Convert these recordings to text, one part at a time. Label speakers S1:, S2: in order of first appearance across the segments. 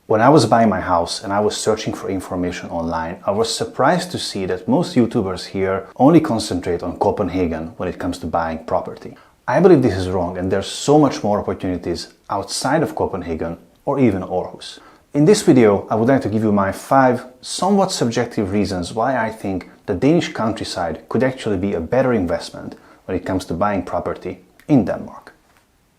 S1: When I was buying my house and I was searching for information online, I was surprised to see that most YouTubers here only concentrate on Copenhagen when it comes to buying property. I believe this is wrong, and there's so much more opportunities outside of Copenhagen or even Aarhus. In this video, I would like to give you my 5 somewhat subjective reasons why I think the Danish countryside could actually be a better investment when it comes to buying property in Denmark.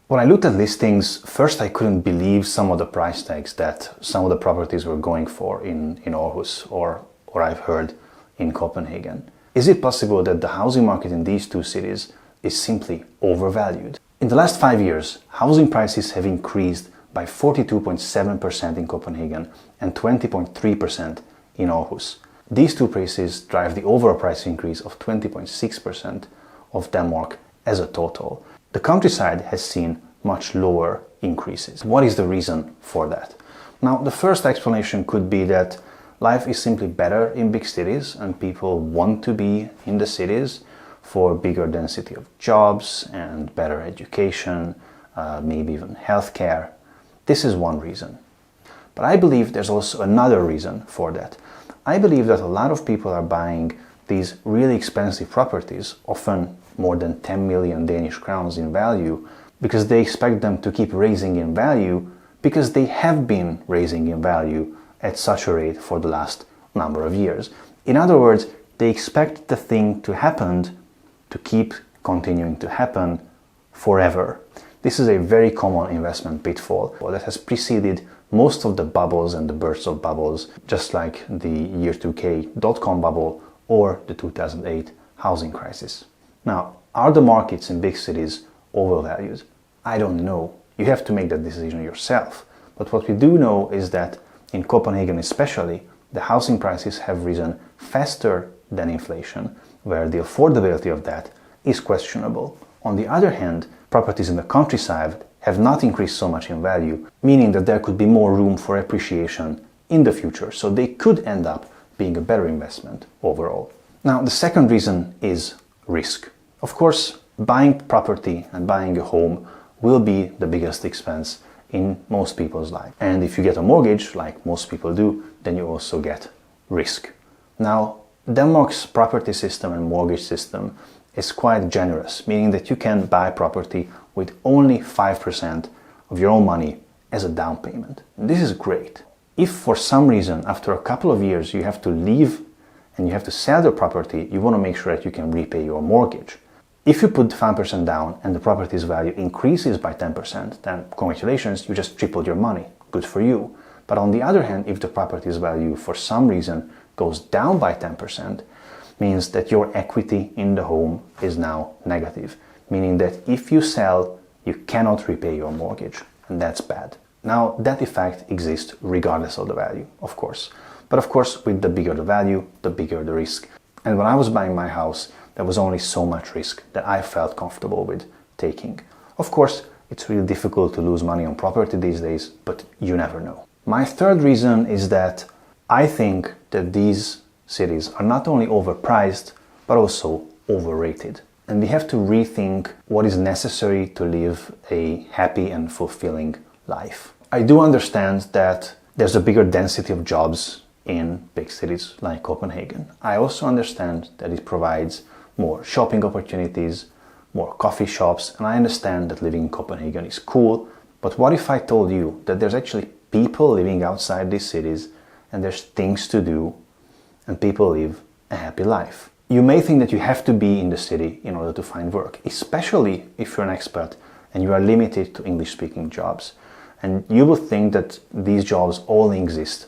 S1: When I looked at listings, first I couldn't believe some of the price tags that some of the properties were going for in Aarhus or I've heard in Copenhagen. Is it possible that the housing market in these two cities is simply overvalued? In the last 5 years, housing prices have increased by 42.7% in Copenhagen and 20.3% in Aarhus. These two places drive the overall price increase of 20.6% of Denmark as a total. The countryside has seen much lower increases. What is the reason for that? Now, the first explanation could be that life is simply better in big cities and people want to be in the cities for bigger density of jobs and better education, maybe even healthcare. This is one reason. But I believe there's also another reason for that. I believe that a lot of people are buying these really expensive properties, often more than 10 million Danish crowns in value, because they expect them to keep raising in value because they have been raising in value at such a rate for the last number of years. In other words, they expect the thing to happen, to keep continuing to happen forever. This is a very common investment pitfall that has preceded most of the bubbles and the bursts of bubbles, just like the year 2K dot-com bubble or the 2008 housing crisis. Now, are the markets in big cities overvalued? I don't know. You have to make that decision yourself. But what we do know is that in Copenhagen especially, the housing prices have risen faster than inflation, where the affordability of that is questionable. On the other hand, properties in the countryside have not increased so much in value, meaning that there could be more room for appreciation in the future, so they could end up being a better investment overall. Now, the second reason is risk. Of course, buying property and buying a home will be the biggest expense in most people's life. And if you get a mortgage, like most people do, then you also get risk. Now, Denmark's property system and mortgage system is quite generous, meaning that you can buy property with only 5% of your own money as a down payment. This is great. If for some reason, after a couple of years, you have to leave and you have to sell the property, you want to make sure that you can repay your mortgage. If you put 5% down and the property's value increases by 10%, then congratulations, you just tripled your money. Good for you. But on the other hand, if the property's value for some reason goes down by 10%, means that your equity in the home is now negative, meaning that if you sell, you cannot repay your mortgage, and that's bad. Now, that effect exists regardless of the value, of course. But of course, with the bigger the value, the bigger the risk. And when I was buying my house, there was only so much risk that I felt comfortable with taking. Of course, it's really difficult to lose money on property these days, but you never know. My third reason is that I think that these cities are not only overpriced, but also overrated. And we have to rethink what is necessary to live a happy and fulfilling life. I do understand that there's a bigger density of jobs in big cities like Copenhagen. I also understand that it provides more shopping opportunities, more coffee shops, and I understand that living in Copenhagen is cool, but what if I told you that there's actually people living outside these cities and there's things to do and people live a happy life? You may think that you have to be in the city in order to find work, especially if you're an expat and you are limited to English-speaking jobs. And you will think that these jobs only exist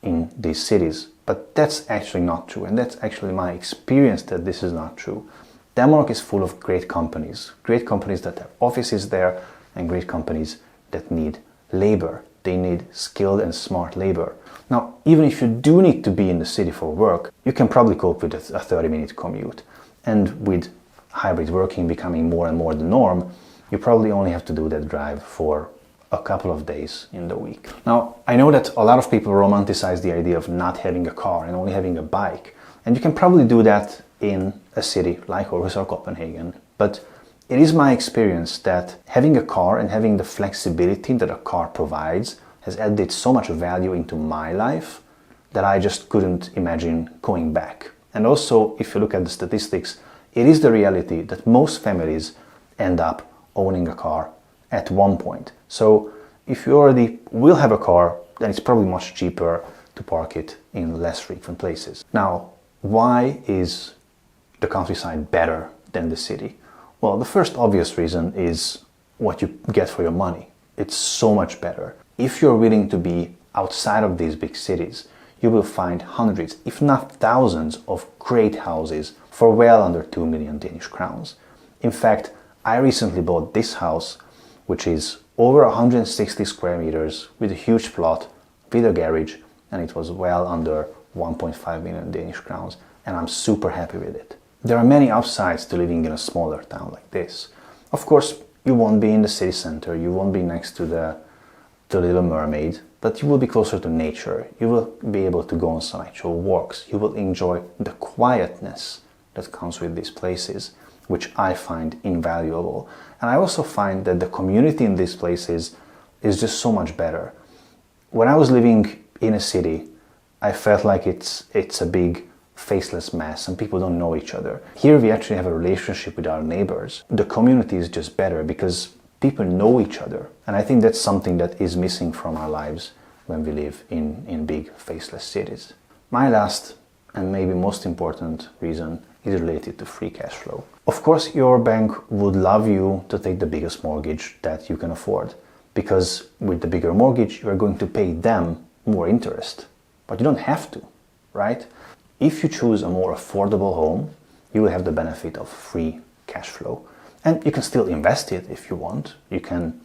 S1: in these cities, but that's actually not true, and that's actually my experience that this is not true. Denmark is full of great companies that have offices there, and great companies that need labor. They need skilled and smart labor. Now, even if you do need to be in the city for work, you can probably cope with a 30-minute commute. And with hybrid working becoming more and more the norm, you probably only have to do that drive for a couple of days in the week. Now, I know that a lot of people romanticize the idea of not having a car and only having a bike. And you can probably do that in a city like Aarhus or Copenhagen. But it is my experience that having a car and having the flexibility that a car provides, has added so much value into my life that I just couldn't imagine going back. And also, if you look at the statistics, it is the reality that most families end up owning a car at one point. So if you already will have a car, then it's probably much cheaper to park it in less frequent places. Now, why is the countryside better than the city? Well, the first obvious reason is what you get for your money. It's so much better. If you're willing to be outside of these big cities, you will find hundreds, if not thousands, of great houses for well under 2 million Danish crowns. In fact, I recently bought this house, which is over 160 square meters with a huge plot, with a garage, and it was well under 1.5 million Danish crowns, and I'm super happy with it. There are many upsides to living in a smaller town like this. Of course, you won't be in the city center, you won't be next to the Little Mermaid, but you will be closer to nature. You will be able to go on some actual walks. You will enjoy the quietness that comes with these places, which I find invaluable. And I also find that the community in these places is just so much better. When I was living in a city, I felt like it's a big faceless mess and people don't know each other. Here we actually have a relationship with our neighbors. The community is just better because people know each other. And I think that's something that is missing from our lives when we live in big faceless cities. My last and maybe most important reason is related to free cash flow. Of course, your bank would love you to take the biggest mortgage that you can afford, because with the bigger mortgage, you are going to pay them more interest. But you don't have to, right? If you choose a more affordable home, you will have the benefit of free cash flow. And you can still invest it if you want. You can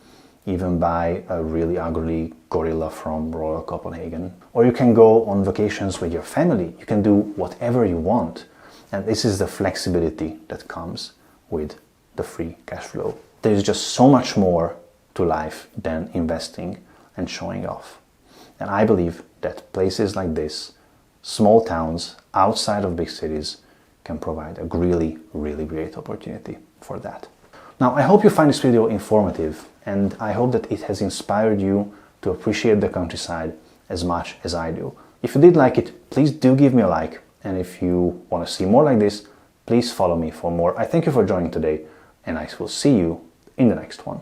S1: even buy a really ugly gorilla from Royal Copenhagen. Or you can go on vacations with your family. You can do whatever you want. And this is the flexibility that comes with the free cash flow. There's just so much more to life than investing and showing off. And I believe that places like this, small towns outside of big cities, can provide a really, really great opportunity for that. Now, I hope you find this video informative, and I hope that it has inspired you to appreciate the countryside as much as I do. If you did like it, please do give me a like, and if you want to see more like this, please follow me for more. I thank you for joining today, and I will see you in the next one.